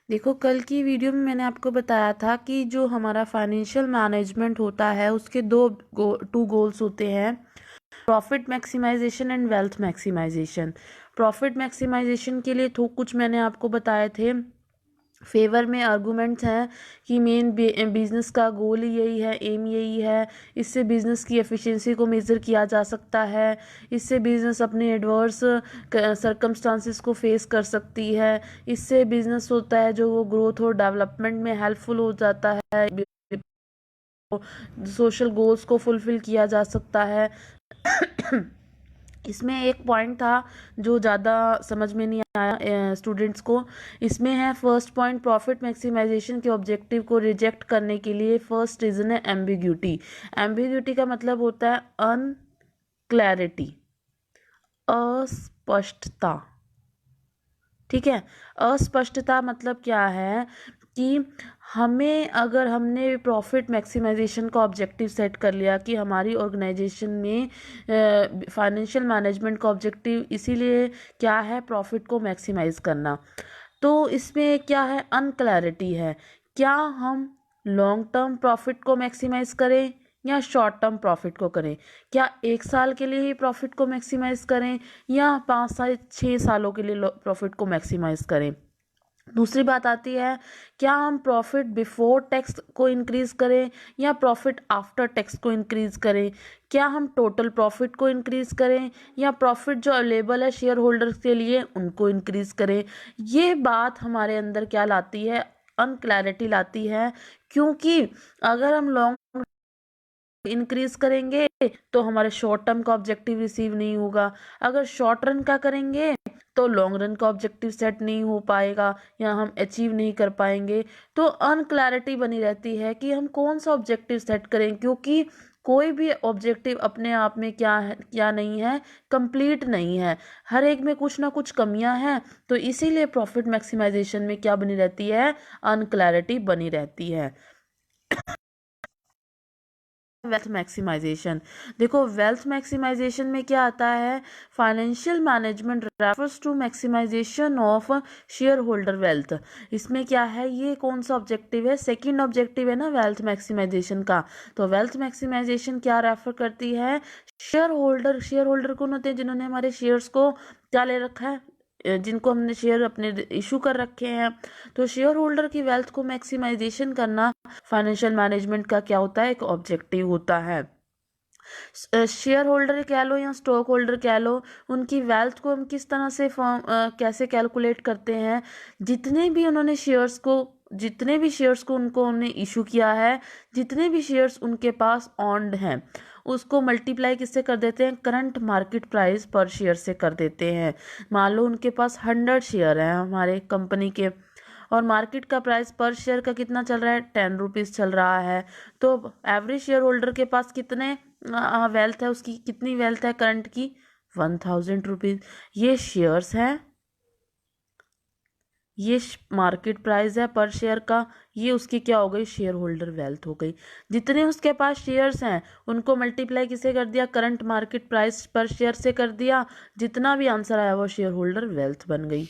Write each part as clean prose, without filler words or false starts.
देखो, कल की वीडियो में मैंने आपको बताया था कि जो हमारा फाइनेंशियल मैनेजमेंट होता है उसके टू गोल्स होते हैं, profit maximisation and wealth maximisation. Profit maximisation के लिए तो कुछ मैंने आपको बताए थे। फेवर में आर्गूमेंट्स हैं कि मेन बिजनेस का गोल ही यही है, एम यही है। इससे बिजनेस की एफिशिएंसी को मेज़र किया जा सकता है। इससे बिजनेस अपने एडवर्स सरकमस्टांसिस को फेस कर सकती है। इससे बिजनेस होता है जो वो ग्रोथ और डेवलपमेंट में हेल्पफुल हो जाता है। सोशल गोल्स को फुलफिल किया जा सकता है। इसमें एक पॉइंट था जो ज़्यादा समझ में नहीं आया स्टूडेंट्स को। इसमें है फर्स्ट पॉइंट, प्रॉफिट मैक्सिमाइजेशन के ऑब्जेक्टिव को रिजेक्ट करने के लिए फर्स्ट रीज़न है एम्बिग्यूटी। एम्बिग्यूटी का मतलब होता है अनक्लैरिटी, अस्पष्टता। ठीक है, अस्पष्टता मतलब क्या है कि अगर हमने प्रॉफिट मैक्सिमाइजेशन का ऑब्जेक्टिव सेट कर लिया कि हमारी ऑर्गेनाइजेशन में फाइनेंशियल मैनेजमेंट का ऑब्जेक्टिव इसीलिए क्या है, प्रॉफिट को मैक्सिमाइज करना, तो इसमें क्या है, अनक्लैरिटी है। क्या हम लॉन्ग टर्म प्रॉफिट को मैक्सिमाइज करें या शॉर्ट टर्म प्रॉफिट को करें? क्या 1 साल के लिए ही प्रॉफिट को मैक्सिमाइज करें या 5 से 6 सालों के लिए प्रॉफिट को मैक्सिमाइज करें? दूसरी बात आती है, क्या हम प्रॉफिट बिफोर टैक्स को इंक्रीज करें या प्रॉफिट आफ्टर टैक्स को इंक्रीज करें? क्या हम टोटल प्रॉफिट को इंक्रीज करें या प्रॉफिट जो अवेलेबल है शेयर होल्डर्स के लिए उनको इंक्रीज करें? ये बात हमारे अंदर क्या लाती है, अनक्लैरिटी लाती है। क्योंकि अगर हम लॉन्ग इंक्रीज करेंगे तो हमारे शॉर्ट टर्म का ऑब्जेक्टिव रिसीव नहीं होगा। अगर शॉर्ट रन का करेंगे तो लॉन्ग रन का ऑब्जेक्टिव सेट नहीं हो पाएगा या हम अचीव नहीं कर पाएंगे। तो अनक्लैरिटी बनी रहती है कि हम कौन सा ऑब्जेक्टिव सेट करें, क्योंकि कोई भी ऑब्जेक्टिव अपने आप में क्या है, क्या नहीं है, कंप्लीट नहीं है। हर एक में कुछ ना कुछ कमियां हैं। तो इसीलिए प्रॉफिट मैक्सिमाइजेशन में क्या बनी रहती है, अनक्लैरिटी बनी रहती है। वेल्थ मैक्सिमाइजेशन, देखो वेल्थ मैक्सिमाइजेशन में क्या आता है, financial management refers to maximisation of share holder wealth. इसमें क्या है, ये कौन सा ऑब्जेक्टिव है, सेकंड ऑब्जेक्टिव है ना वेल्थ मैक्सिमाइजेशन का। तो वेल्थ मैक्सिमाइजेशन क्या रेफर करती है, शेयर होल्डर कौन होते हैं, जिन्होंने हमारे शेयर्स को क्या ले रखा है, जिनको हमने शेयर अपने इशू कर रखे हैं। तो शेयर होल्डर की वेल्थ को मैक्सिमाइजेशन करना फाइनेंशियल मैनेजमेंट का क्या होता है, एक ऑब्जेक्टिव होता है। शेयर होल्डर कह लो या स्टॉक होल्डर कह लो, उनकी वेल्थ को हम किस तरह से कैसे कैलकुलेट करते हैं, जितने भी शेयर्स को उनको हमने इशू किया है, जितने भी शेयर्स उनके पास ऑन्ड हैं, उसको मल्टीप्लाई किससे कर देते हैं, करंट मार्केट प्राइस पर शेयर से कर देते हैं। मान लो उनके पास 100 शेयर हैं हमारे कंपनी के, और मार्केट का प्राइस पर शेयर का कितना चल रहा है, 10 रुपीज़ चल रहा है। तो एवरेज शेयर होल्डर के पास कितने वेल्थ है, उसकी कितनी वेल्थ है करंट की, 1000 रुपीज़। ये शेयर्स हैं, ये मार्केट प्राइस है पर शेयर का, ये उसकी क्या हो गई, शेयर होल्डर वेल्थ हो गई। जितने उसके पास शेयर्स हैं उनको मल्टीप्लाई किसे कर दिया, करंट मार्केट प्राइस पर शेयर से कर दिया, जितना भी आंसर आया वो शेयर होल्डर वेल्थ बन गई।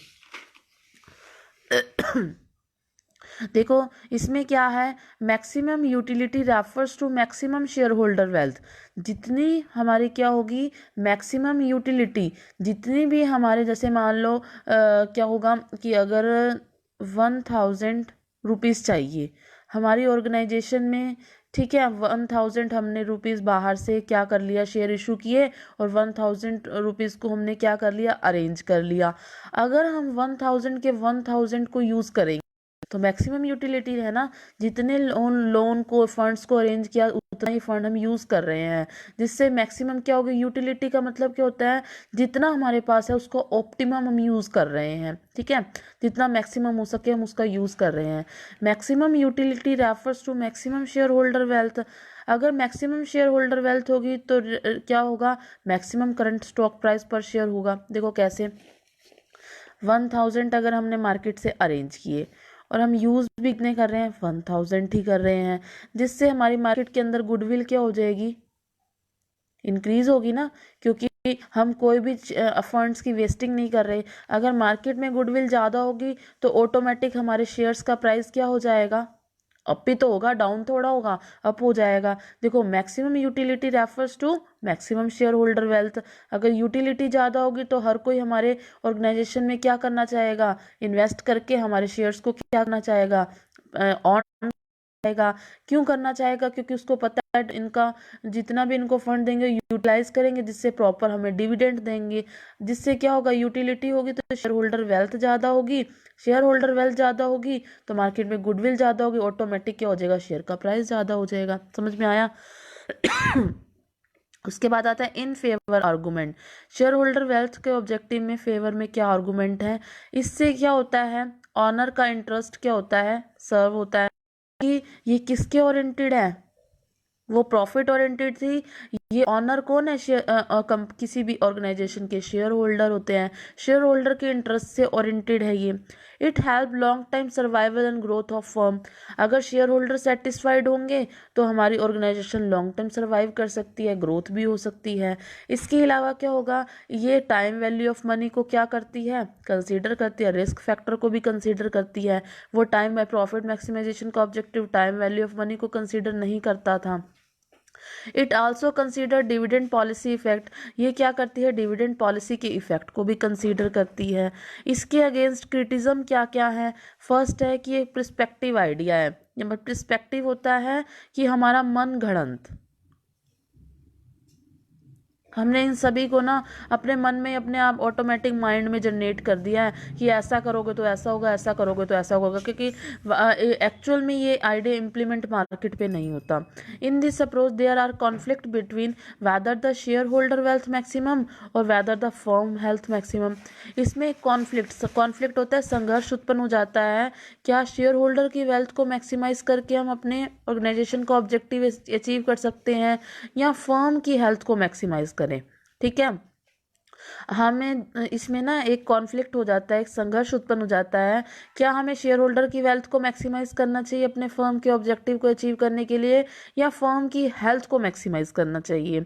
देखो इसमें क्या है, maximum utility refers to maximum share holder wealth. जितनी हमारी क्या होगी, मैक्सिमम यूटिलिटी, जितनी भी हमारे, जैसे मान लो क्या होगा कि अगर 1000 रुपीज़ चाहिए हमारी ऑर्गेनाइजेशन में, ठीक है, 1000 हमने रुपीज़ बाहर से क्या कर लिया, शेयर इशू किए, और 1000 रुपीज़ को हमने क्या कर लिया, अरेंज कर लिया। अगर हम 1000 को यूज़ करेंगे तो मैक्सिमम यूटिलिटी है ना, जितने लोन लोन को फंड्स को अरेंज किया उतना ही फंड हम यूज़ कर रहे हैं, जिससे मैक्सिमम क्या होगी, यूटिलिटी का मतलब क्या होता है, जितना हमारे पास है उसको ऑप्टिमम हम यूज़ कर रहे हैं। ठीक है, जितना मैक्सिमम हो सके हम उसका यूज़ कर रहे हैं। Maximum utility refers to maximum share holder wealth. अगर मैक्सिमम शेयर होल्डर वेल्थ होगी तो क्या होगा, मैक्सिमम करंट स्टॉक प्राइस पर शेयर होगा। देखो कैसे, 1000 अगर हमने मार्केट से अरेंज किए और हम यूज़ भी कितने कर रहे हैं, 1000 ही कर रहे हैं, जिससे हमारी मार्केट के अंदर गुडविल क्या हो जाएगी, इंक्रीज होगी ना, क्योंकि हम कोई भी फंड्स की वेस्टिंग नहीं कर रहे। अगर मार्केट में गुडविल ज़्यादा होगी तो ऑटोमेटिक हमारे शेयर्स का प्राइस क्या हो जाएगा, अप ही तो होगा, डाउन थोड़ा होगा, अप हो जाएगा। देखो, maximum utility refers to maximum share holder wealth. अगर यूटिलिटी ज़्यादा होगी तो हर कोई हमारे ऑर्गेनाइजेशन में क्या करना चाहेगा, इन्वेस्ट करके हमारे शेयर्स को क्या करना चाहेगा, ऑन चाहेगा। क्यों करना चाहेगा, क्योंकि उसको पता है इनका जितना भी इनको फंड देंगे यूटिलाइज करेंगे, जिससे प्रॉपर हमें डिविडेंड देंगे, जिससे क्या होगा, यूटिलिटी होगी तो शेयर होल्डर वेल्थ ज़्यादा होगी, शेयर होल्डर वेल्थ ज़्यादा होगी तो मार्केट में गुडविल ज़्यादा होगी, ऑटोमेटिक क्या हो जाएगा, शेयर का प्राइस ज़्यादा हो जाएगा। समझ में आया? उसके बाद आता है in favour argument. Share holder wealth के ऑब्जेक्टिव में फेवर में क्या आर्गूमेंट है, इससे क्या होता है, ऑनर का इंटरेस्ट क्या होता है, सर्व होता है। कि ये किसके ओरिएंटेड है, वो प्रॉफिट ओरिएंटेड थी। ये ऑनर कौन है, किसी भी ऑर्गेनाइजेशन के शेयर होल्डर होते हैं, शेयर होल्डर के इंटरेस्ट से ओरिएंटेड है ये। It help long time survival and growth of firm. अगर शेयर होल्डर सेटिस्फाइड होंगे तो हमारी ऑर्गेनाइजेशन लॉन्ग टाइम सर्वाइव कर सकती है, ग्रोथ भी हो सकती है। इसके अलावा क्या होगा, ये टाइम वैल्यू ऑफ मनी को क्या करती है, कंसीडर करती है, रिस्क फैक्टर को भी कंसीडर करती है। वो टाइम बाय प्रॉफिट मैक्सिमाइजेशन का objective time value of money को कंसीडर नहीं करता था। It also consider dividend policy effect. ये क्या करती है, डिविडेंड पॉलिसी के इफेक्ट को भी कंसीडर करती है। इसके अगेंस्ट क्रिटिज्म क्या क्या है, फर्स्ट है कि एक प्रिस्पेक्टिव आइडिया है। जब प्रिस्पेक्टिव होता है कि हमारा मन घड़ंत, हमने इन सभी को ना अपने मन में अपने आप ऑटोमेटिक माइंड में जनरेट कर दिया है कि ऐसा करोगे तो ऐसा होगा, ऐसा करोगे तो ऐसा होगा, क्योंकि एक्चुअल में ये आइडिया इम्प्लीमेंट मार्केट पे नहीं होता। In this approach there are conflict between whether the share holder wealth maximum और whether the firm health maximum. इसमें कॉन्फ्लिक्ट होता है, संघर्ष उत्पन्न हो जाता है। क्या शेयर होल्डर की वेल्थ को मैक्सिमाइज करके हम अपने ऑर्गेनाइजेशन का ऑब्जेक्टिव अचीव कर सकते हैं, या फर्म की हेल्थ को मैक्सिमाइज करें। ठीक है, हमें इसमें ना एक कॉन्फ्लिक्ट हो जाता है, एक संघर्ष उत्पन्न हो जाता है। क्या हमें शेयर होल्डर की वेल्थ को मैक्सिमाइज करना चाहिए अपने फर्म के ऑब्जेक्टिव को अचीव करने के लिए, या फर्म की हेल्थ को मैक्सिमाइज करना चाहिए।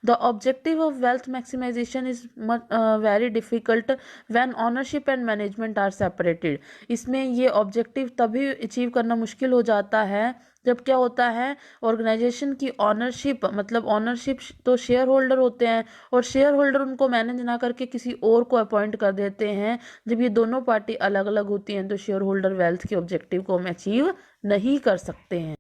The objective of wealth maximisation is very difficult when ownership and management are separated. इसमें ये ऑब्जेक्टिव तभी अचीव करना मुश्किल हो जाता है जब क्या होता है, ऑर्गेनाइजेशन की ऑनरशिप, मतलब ऑनरशिप तो शेयर होल्डर होते हैं और शेयर होल्डर उनको मैनेज ना करके किसी और को अपॉइंट कर देते हैं। जब ये दोनों पार्टी अलग अलग होती हैं तो शेयर होल्डर वेल्थ के ऑब्जेक्टिव को हम अचीव नहीं कर सकते हैं।